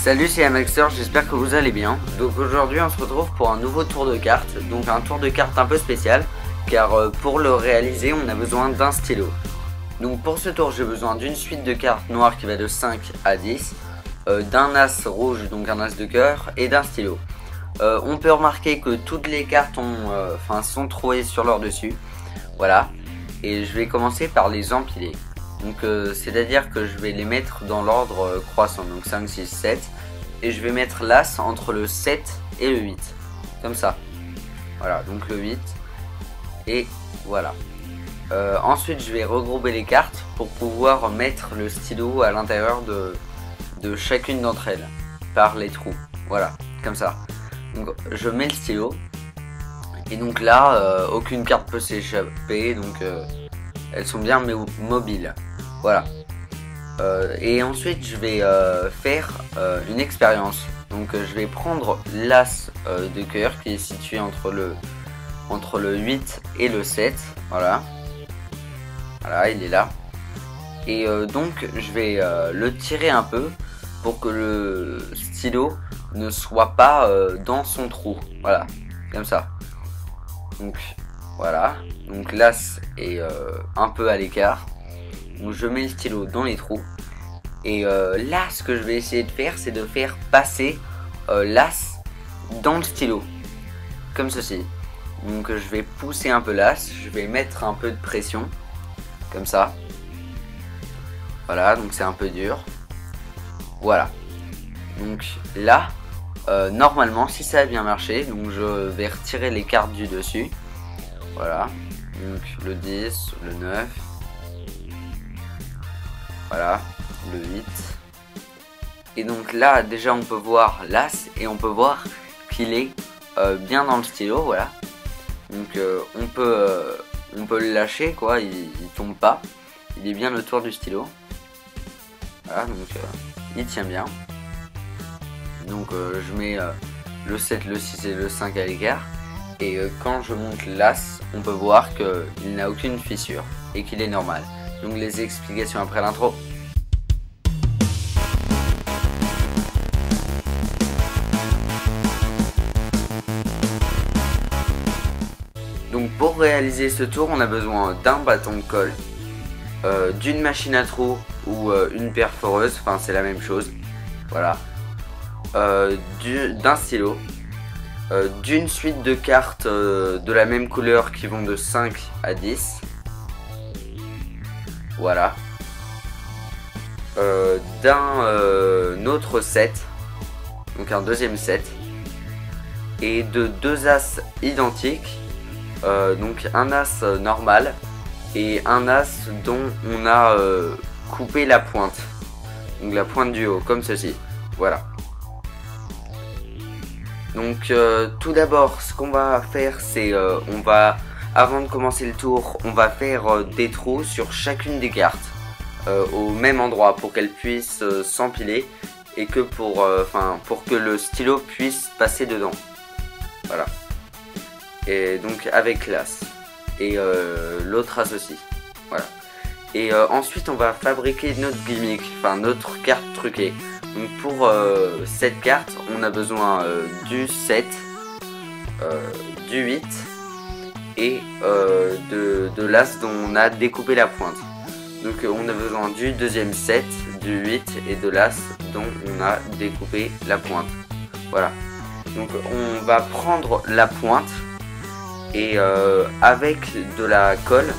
Salut, c'est Amaxer, j'espère que vous allez bien. Donc aujourd'hui on se retrouve pour un nouveau tour de cartes, donc un tour de cartes un peu spécial, car pour le réaliser on a besoin d'un stylo. Donc pour ce tour j'ai besoin d'une suite de cartes noires qui va de 5 à 10, d'un as rouge, donc un as de cœur, et d'un stylo. On peut remarquer que toutes les cartes sont trouées sur leur dessus, voilà, et je vais commencer par les empiler. Donc c'est à dire que je vais les mettre dans l'ordre croissant, donc 5, 6, 7, et je vais mettre l'as entre le 7 et le 8, comme ça. Voilà, donc le 8, et voilà. Ensuite je vais regrouper les cartes pour pouvoir mettre le stylo à l'intérieur de chacune d'entre elles, par les trous, voilà, comme ça. Donc je mets le stylo, et donc là aucune carte peut s'échapper, donc elles sont bien mobiles. Voilà. Et ensuite je vais faire une expérience. Donc je vais prendre l'as de cœur qui est situé entre le 8 et le 7. Voilà. Voilà, il est là. Et donc je vais le tirer un peu pour que le stylo ne soit pas dans son trou. Voilà, comme ça. Donc voilà. Donc l'as est un peu à l'écart. Donc je mets le stylo dans les trous. Et là ce que je vais essayer de faire, c'est de faire passer l'as dans le stylo, comme ceci. Donc je vais pousser un peu l'as, je vais mettre un peu de pression, comme ça. Voilà, donc c'est un peu dur. Voilà. Donc là, normalement si ça a bien marché, donc je vais retirer les cartes du dessus. Voilà, donc le 10, le 9. Voilà, le 8. Et donc là déjà on peut voir l'as et on peut voir qu'il est bien dans le stylo, voilà. Donc on peut le lâcher quoi, il tombe pas. Il est bien autour du stylo. Voilà, donc il tient bien. Donc je mets le 7, le 6 et le 5 à l'écart. Et quand je monte l'as, on peut voir qu'il n'a aucune fissure et qu'il est normal. Donc les explications après l'intro. Donc pour réaliser ce tour, on a besoin d'un bâton de colle, d'une machine à trous ou une perforeuse, enfin c'est la même chose, voilà, d'un stylo, d'une suite de cartes de la même couleur qui vont de 5 à 10. Voilà. D'un autre set, donc un deuxième set, et de deux as identiques, donc un as normal et un as dont on a coupé la pointe, donc la pointe du haut, comme ceci. Voilà. Donc tout d'abord, ce qu'on va faire, c'est avant de commencer le tour, on va faire des trous sur chacune des cartes au même endroit pour qu'elles puissent s'empiler et que pour que le stylo puisse passer dedans. Voilà. Et donc avec l'as et l'autre as aussi. Voilà. Et ensuite on va fabriquer notre gimmick, enfin notre carte truquée. Donc pour cette carte, on a besoin du 7, du 8 et de l'as dont on a découpé la pointe. Donc on a besoin du deuxième set, du 8 et de l'as dont on a découpé la pointe. Voilà. Donc on va prendre la pointe et avec de la colle,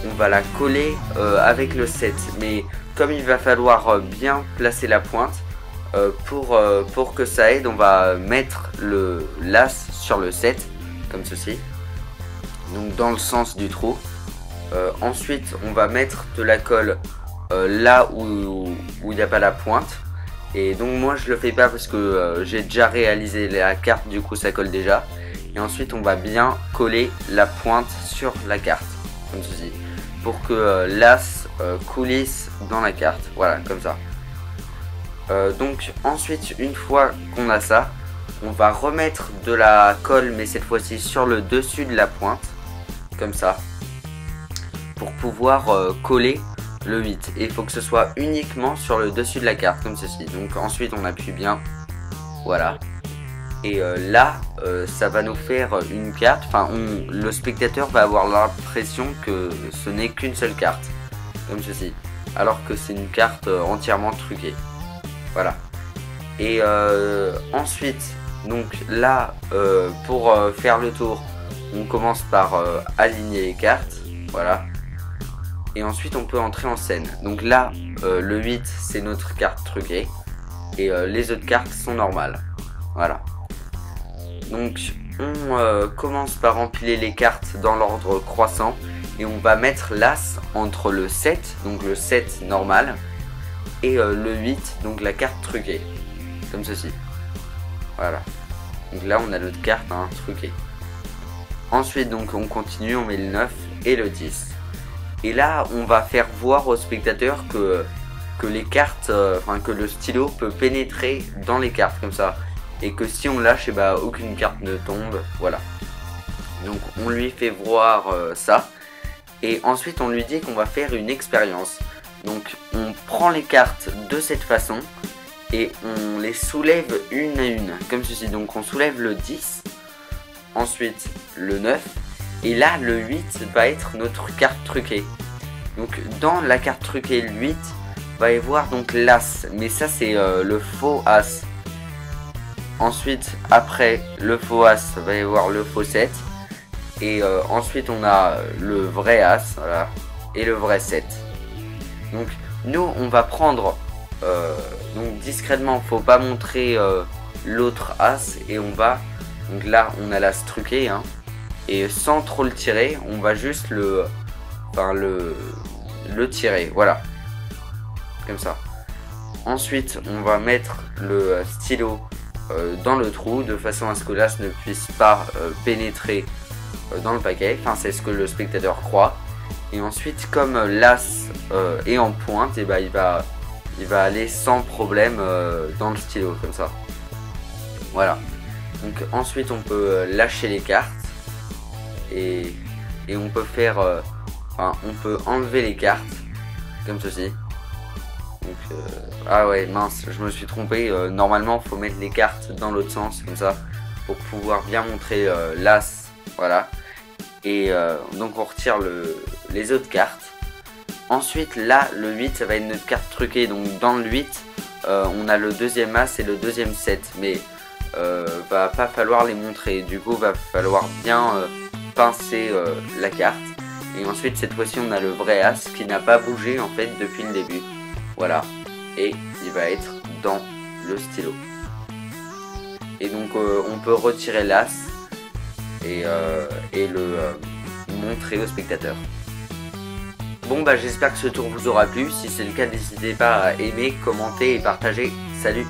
on va la coller avec le 7. Mais comme il va falloir bien placer la pointe, pour que ça aide, on va mettre l'as sur le 7, comme ceci. Donc dans le sens du trou. Ensuite on va mettre de la colle là où il n'y a pas la pointe. Et donc moi je le fais pas parce que j'ai déjà réalisé la carte, du coup ça colle déjà. Et ensuite on va bien coller la pointe sur la carte, comme ceci, pour que l'as coulisse dans la carte, voilà, comme ça. Donc ensuite, une fois qu'on a ça, on va remettre de la colle, mais cette fois-ci sur le dessus de la pointe, comme ça, pour pouvoir coller le 8. Et il faut que ce soit uniquement sur le dessus de la carte, comme ceci. Donc ensuite on appuie bien, voilà. Et là, ça va nous faire une carte, enfin le spectateur va avoir l'impression que ce n'est qu'une seule carte, comme ceci. Alors que c'est une carte entièrement truquée. Voilà. Et ensuite, donc là, pour faire le tour, on commence par aligner les cartes. Voilà. Et ensuite, on peut entrer en scène. Donc là, le 8, c'est notre carte truquée. Et les autres cartes sont normales. Voilà. Donc, on commence par empiler les cartes dans l'ordre croissant. Et on va mettre l'As entre le 7, donc le 7 normal, et le 8, donc la carte truquée. Comme ceci. Voilà. Donc là, on a notre carte truquée. Ensuite, donc, on continue, on met le 9 et le 10. Et là, on va faire voir au spectateur que les cartes, que le stylo peut pénétrer dans les cartes, comme ça. Et que si on lâche, aucune carte ne tombe. Voilà. Donc, on lui fait voir ça. Et ensuite, on lui dit qu'on va faire une expérience. Donc, on prend les cartes de cette façon. Et on les soulève une à une, comme ceci. Donc on soulève le 10, ensuite le 9, et là le 8 va être notre carte truquée. Donc dans la carte truquée, le 8 va y avoir donc l'As, mais ça c'est le faux As. Ensuite, après le faux As, va y avoir le faux 7, et ensuite on a le vrai As, voilà, et le vrai 7. Donc nous on va prendre... donc discrètement, faut pas montrer l'autre As, et on va, donc là on a l'As truqué, et sans trop le tirer, on va juste le tirer, voilà, comme ça. Ensuite on va mettre le stylo dans le trou de façon à ce que l'As ne puisse pas pénétrer dans le paquet, enfin c'est ce que le spectateur croit. Et ensuite, comme l'As est en pointe, et il va aller sans problème dans le stylo, comme ça. Voilà. Donc ensuite on peut lâcher les cartes. Et on peut faire... on peut enlever les cartes. Comme ceci. Donc, ah ouais, mince, je me suis trompé. Normalement, il faut mettre les cartes dans l'autre sens, comme ça. Pour pouvoir bien montrer l'As. Voilà. Et donc on retire les autres cartes. Ensuite là le 8 ça va être notre carte truquée, donc dans le 8 on a le deuxième As et le deuxième 7, mais va pas falloir les montrer, du coup va falloir bien pincer la carte. Et ensuite cette fois-ci on a le vrai As qui n'a pas bougé en fait depuis le début, voilà, et il va être dans le stylo. Et donc on peut retirer l'As et le montrer au spectateur. Bon j'espère que ce tour vous aura plu, si c'est le cas n'hésitez pas à aimer, commenter et partager. Salut!